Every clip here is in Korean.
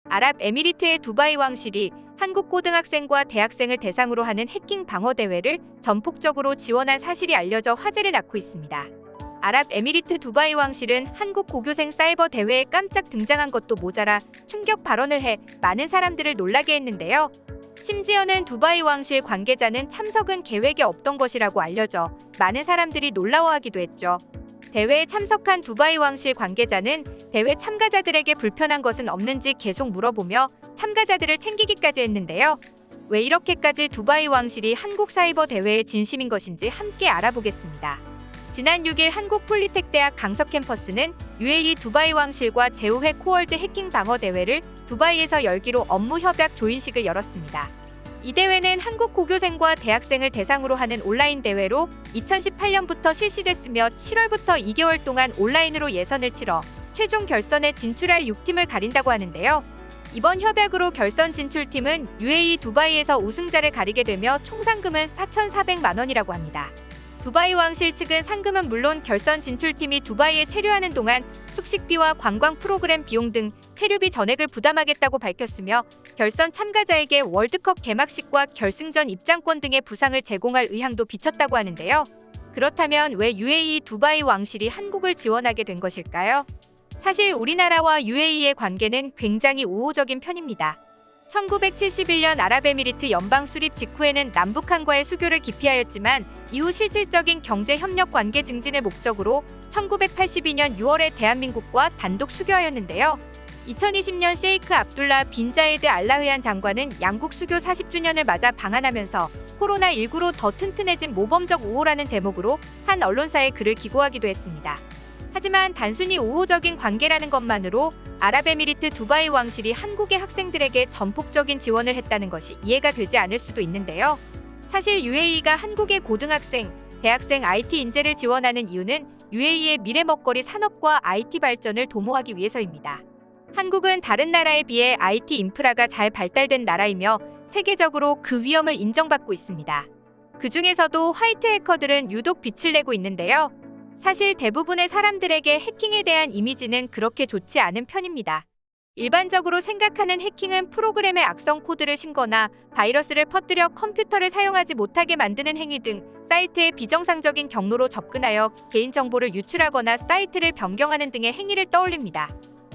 아랍에미리트의 두바이 왕실이 한국 고등학생과 대학생을 대상으로 하는 해킹 방어 대회를 전폭적으로 지원한 사실이 알려져 화제를 낳고 있습니다. 아랍에미리트 두바이 왕실은 한국 고교생 사이버 대회에 깜짝 등장한 것도 모자라 충격 발언을 해 많은 사람들을 놀라게 했는데요. 심지어는 두바이 왕실 관계자는 참석은 계획에 없던 것이라고 알려져 많은 사람들이 놀라워하기도 했죠. 대회에 참석한 두바이 왕실 관계자는 대회 참가자들에게 불편한 것은 없는지 계속 물어보며 참가자들을 챙기기까지 했는데요. 왜 이렇게까지 두바이 왕실이 한국 사이버 대회에 진심인 것인지 함께 알아보겠습니다. 지난 6일 한국폴리텍대학 강서 캠퍼스는 UAE 두바이 왕실과 제5회 코월드 해킹 방어 대회를 두바이에서 열기로 업무 협약 조인식을 열었습니다. 이 대회는 한국 고교생과 대학생을 대상으로 하는 온라인 대회로 2018년부터 실시됐으며 7월부터 2개월 동안 온라인으로 예선을 치러 최종 결선에 진출할 6팀을 가린다고 하는데요. 이번 협약으로 결선 진출팀은 UAE 두바이에서 우승자를 가리게 되며 총 상금은 4,400만 원이라고 합니다. 두바이 왕실 측은 상금은 물론 결선 진출팀이 두바이에 체류하는 동안 숙식비와 관광 프로그램 비용 등 체류비 전액을 부담하겠다고 밝혔으며 결선 참가자에게 월드컵 개막식과 결승전 입장권 등의 부상을 제공할 의향도 비쳤다고 하는데요. 그렇다면 왜 UAE 두바이 왕실이 한국을 지원하게 된 것일까요? 사실 우리나라와 UAE의 관계는 굉장히 우호적인 편입니다. 1971년 아랍에미리트 연방 수립 직후에는 남북한과의 수교를 기피하였지만 이후 실질적인 경제 협력 관계 증진을 목적으로 1982년 6월에 대한민국과 단독 수교하였는데요. 2020년 셰이크 압둘라 빈 자예드 알라흐얀 장관은 양국 수교 40주년을 맞아 방한하면서 코로나19로 더 튼튼해진 모범적 우호라는 제목으로 한 언론사에 글을 기고하기도 했습니다. 하지만 단순히 우호적인 관계라는 것만으로 아랍에미리트 두바이 왕실이 한국의 학생들에게 전폭적인 지원을 했다는 것이 이해가 되지 않을 수도 있는데요. 사실 UAE가 한국의 고등학생, 대학생 IT 인재를 지원하는 이유는 UAE의 미래 먹거리 산업과 IT 발전을 도모하기 위해서입니다. 한국은 다른 나라에 비해 IT 인프라가 잘 발달된 나라이며 세계적으로 그 위험을 인정받고 있습니다. 그 중에서도 화이트 해커들은 유독 빛을 내고 있는데요. 사실 대부분의 사람들에게 해킹에 대한 이미지는 그렇게 좋지 않은 편입니다. 일반적으로 생각하는 해킹은 프로그램에 악성 코드를 심거나 바이러스를 퍼뜨려 컴퓨터를 사용하지 못하게 만드는 행위 등 사이트에 비정상적인 경로로 접근하여 개인정보를 유출하거나 사이트를 변경하는 등의 행위를 떠올립니다.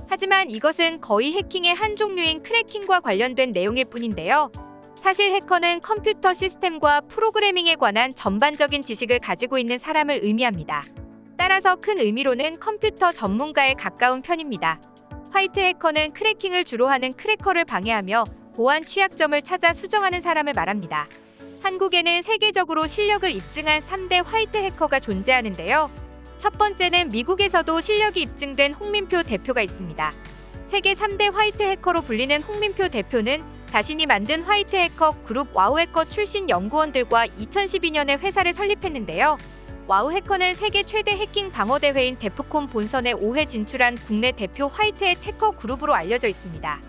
하지만 이것은 거의 해킹의 한 종류인 크래킹과 관련된 내용일 뿐인데요. 사실 해커는 컴퓨터 시스템과 프로그래밍에 관한 전반적인 지식을 가지고 있는 사람을 의미합니다. 따라서 큰 의미로는 컴퓨터 전문가에 가까운 편입니다. 화이트 해커는 크래킹을 주로 하는 크래커를 방해하며 보안 취약점을 찾아 수정하는 사람을 말합니다. 한국에는 세계적으로 실력을 입증한 3대 화이트 해커가 존재하는데요. 첫 번째는 미국에서도 실력이 입증된 홍민표 대표가 있습니다. 세계 3대 화이트 해커로 불리는 홍민표 대표는 자신이 만든 화이트 해커 그룹 와우 해커 출신 연구원들과 2012년에 회사를 설립했는데요. 와우 해커는 세계 최대 해킹 방어 대회인 데프콘 본선에 5회 진출한 국내 대표 화이트햇 해커 그룹으로 알려져 있습니다.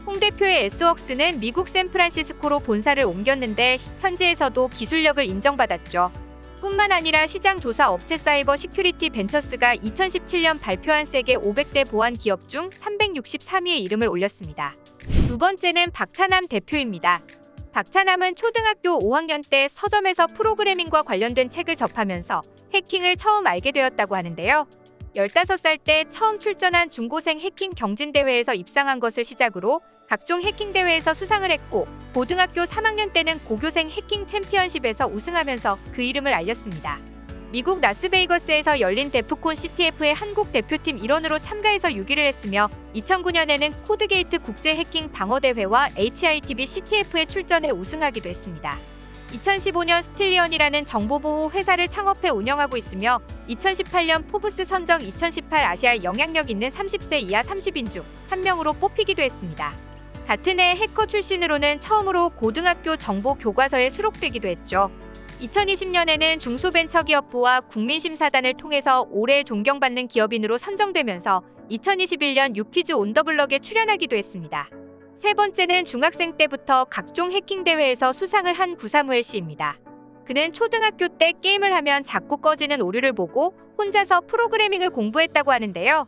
홍 대표의 S웍스는 미국 샌프란시스코로 본사를 옮겼는데 현지에서도 기술력을 인정받았죠. 뿐만 아니라 시장 조사 업체 사이버 시큐리티 벤처스가 2017년 발표한 세계 500대 보안 기업 중 363위의 이름을 올렸습니다. 두 번째는 박찬남 대표입니다. 박찬남은 초등학교 5학년 때 서점에서 프로그래밍과 관련된 책을 접하면서 해킹을 처음 알게 되었다고 하는데요. 15살 때 처음 출전한 중고생 해킹 경진대회에서 입상한 것을 시작으로 각종 해킹 대회에서 수상을 했고 고등학교 3학년 때는 고교생 해킹 챔피언십에서 우승하면서 그 이름을 알렸습니다. 미국 라스베이거스에서 열린 데프콘 CTF의 한국 대표팀 일원으로 참가해서 6위를 했으며 2009년에는 코드게이트 국제 해킹 방어 대회와 HITB CTF에 출전해 우승하기도 했습니다. 2015년 스틸리언이라는 정보보호 회사를 창업해 운영하고 있으며 2018년 포브스 선정 2018 아시아 영향력 있는 30세 이하 30인 중 한 명으로 뽑히기도 했습니다. 같은 해 해커 출신으로는 처음으로 고등학교 정보 교과서에 수록되기도 했죠. 2020년에는 중소벤처기업부와 국민심사단을 통해서 올해 존경받는 기업인으로 선정되면서 2021년 유퀴즈 온 더 블럭에 출연하기도 했습니다. 세 번째는 중학생 때부터 각종 해킹 대회에서 수상을 한 구사무엘 씨입니다. 그는 초등학교 때 게임을 하면 자꾸 꺼지는 오류를 보고 혼자서 프로그래밍을 공부했다고 하는데요.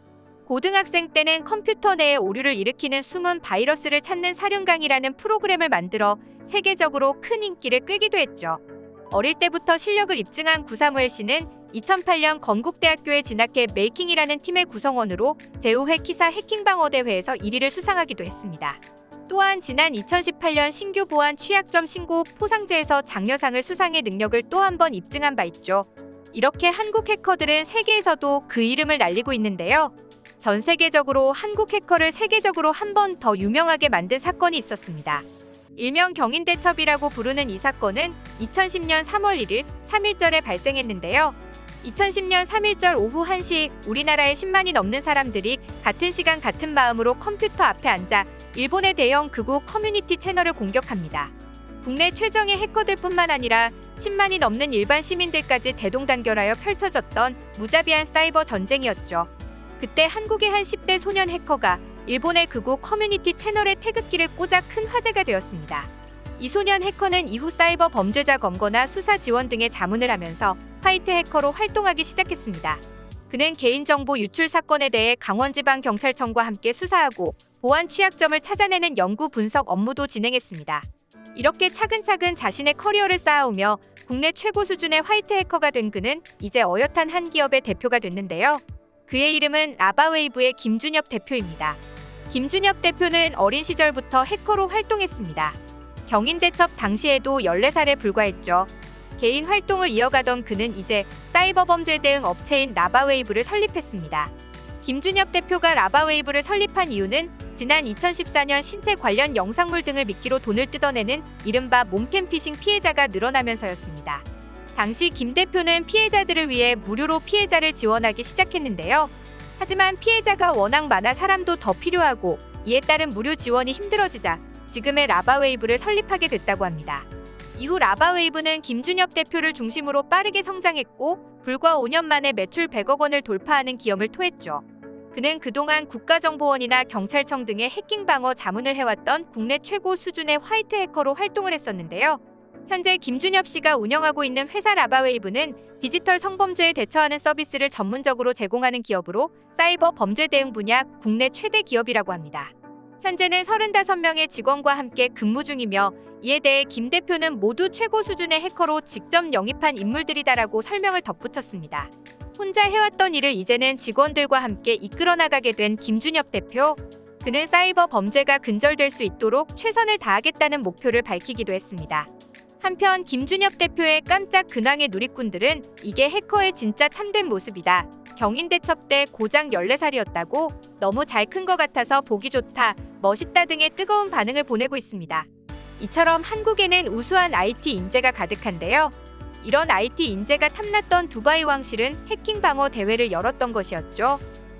고등학생 때는 컴퓨터 내에 오류를 일으키는 숨은 바이러스를 찾는 사륜강이라는 프로그램을 만들어 세계적으로 큰 인기를 끌기도 했죠. 어릴 때부터 실력을 입증한 구사무엘 씨는 2008년 건국대학교에 진학해 메이킹이라는 팀의 구성원으로 제5회 키사 해킹 방어 대회에서 1위를 수상하기도 했습니다. 또한 지난 2018년 신규 보안 취약점 신고 포상제에서 장려상을 수상해 능력을 또 한 번 입증한 바 있죠. 이렇게 한국 해커들은 세계에서도 그 이름을 날리고 있는데요. 전 세계적으로 한국 해커를 세계적으로 한 번 더 유명하게 만든 사건이 있었습니다. 일명 경인대첩이라고 부르는 이 사건은 2010년 3월 1일 3.1절에 발생했는데요. 2010년 3.1절 오후 1시 우리나라에 10만이 넘는 사람들이 같은 시간 같은 마음으로 컴퓨터 앞에 앉아 일본의 대형 극우 커뮤니티 채널을 공격합니다. 국내 최정예 해커들뿐만 아니라 10만이 넘는 일반 시민들까지 대동단결하여 펼쳐졌던 무자비한 사이버 전쟁이었죠. 그때 한국의 한 10대 소년 해커가 일본의 극우 커뮤니티 채널에 태극기를 꽂아 큰 화제가 되었습니다. 이 소년 해커는 이후 사이버 범죄자 검거나 수사 지원 등의 자문을 하면서 화이트 해커로 활동하기 시작했습니다. 그는 개인정보 유출 사건에 대해 강원지방경찰청과 함께 수사하고 보안 취약점을 찾아내는 연구 분석 업무도 진행했습니다. 이렇게 차근차근 자신의 커리어를 쌓아오며 국내 최고 수준의 화이트 해커가 된 그는 이제 어엿한 한 기업의 대표가 됐는데요. 그의 이름은 라바웨이브의 김준엽 대표입니다. 김준엽 대표는 어린 시절부터 해커로 활동했습니다. 경인대첩 당시에도 14살에 불과했죠. 개인 활동을 이어가던 그는 이제 사이버 범죄 대응 업체인 라바웨이브를 설립했습니다. 김준엽 대표가 라바웨이브를 설립한 이유는 지난 2014년 신체 관련 영상물 등을 미끼로 돈을 뜯어내는 이른바 몸캠 피싱 피해자가 늘어나면서였습니다. 당시 김 대표는 피해자들을 위해 무료로 피해자를 지원하기 시작했는데요. 하지만 피해자가 워낙 많아 사람도 더 필요하고 이에 따른 무료 지원이 힘들어지자 지금의 라바웨이브를 설립하게 됐다고 합니다. 이후 라바웨이브는 김준엽 대표를 중심으로 빠르게 성장했고 불과 5년 만에 매출 100억 원을 돌파하는 기염을 토했죠. 그는 그동안 국가정보원이나 경찰청 등의 해킹 방어 자문을 해왔던 국내 최고 수준의 화이트 해커로 활동을 했었는데요. 현재 김준엽 씨가 운영하고 있는 회사 라바웨이브는 디지털 성범죄에 대처하는 서비스를 전문적으로 제공하는 기업으로 사이버 범죄 대응 분야 국내 최대 기업이라고 합니다. 현재는 35명의 직원과 함께 근무 중이며 이에 대해 김 대표는 모두 최고 수준의 해커로 직접 영입한 인물들이다라고 설명을 덧붙였습니다. 혼자 해왔던 일을 이제는 직원들과 함께 이끌어 나가게 된 김준엽 대표. 그는 사이버 범죄가 근절될 수 있도록 최선을 다하겠다는 목표를 밝히기도 했습니다. 한편 김준엽 대표의 깜짝 근황의 누리꾼들은 이게 해커의 진짜 참된 모습이다. 경인대첩 때 고작 14살이었다고 너무 잘 큰 것 같아서 보기 좋다, 멋있다 등의 뜨거운 반응을 보내고 있습니다. 이처럼 한국에는 우수한 IT 인재가 가득한데요. 이런 IT 인재가 탐났던 두바이 왕실은 해킹 방어 대회를 열었던 것이었죠.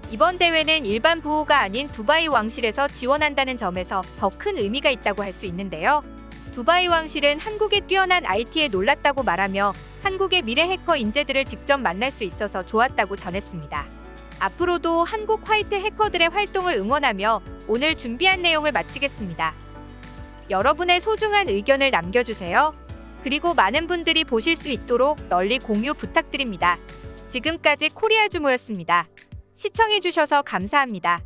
이번 대회는 일반 부호가 아닌 두바이 왕실에서 지원한다는 점에서 더 큰 의미가 있다고 할 수 있는데요. 두바이 왕실은 한국의 뛰어난 IT에 놀랐다고 말하며 한국의 미래 해커 인재들을 직접 만날 수 있어서 좋았다고 전했습니다. 앞으로도 한국 화이트 해커들의 활동을 응원하며 오늘 준비한 내용을 마치겠습니다. 여러분의 소중한 의견을 남겨주세요. 그리고 많은 분들이 보실 수 있도록 널리 공유 부탁드립니다. 지금까지 코리아주모였습니다. 시청해주셔서 감사합니다.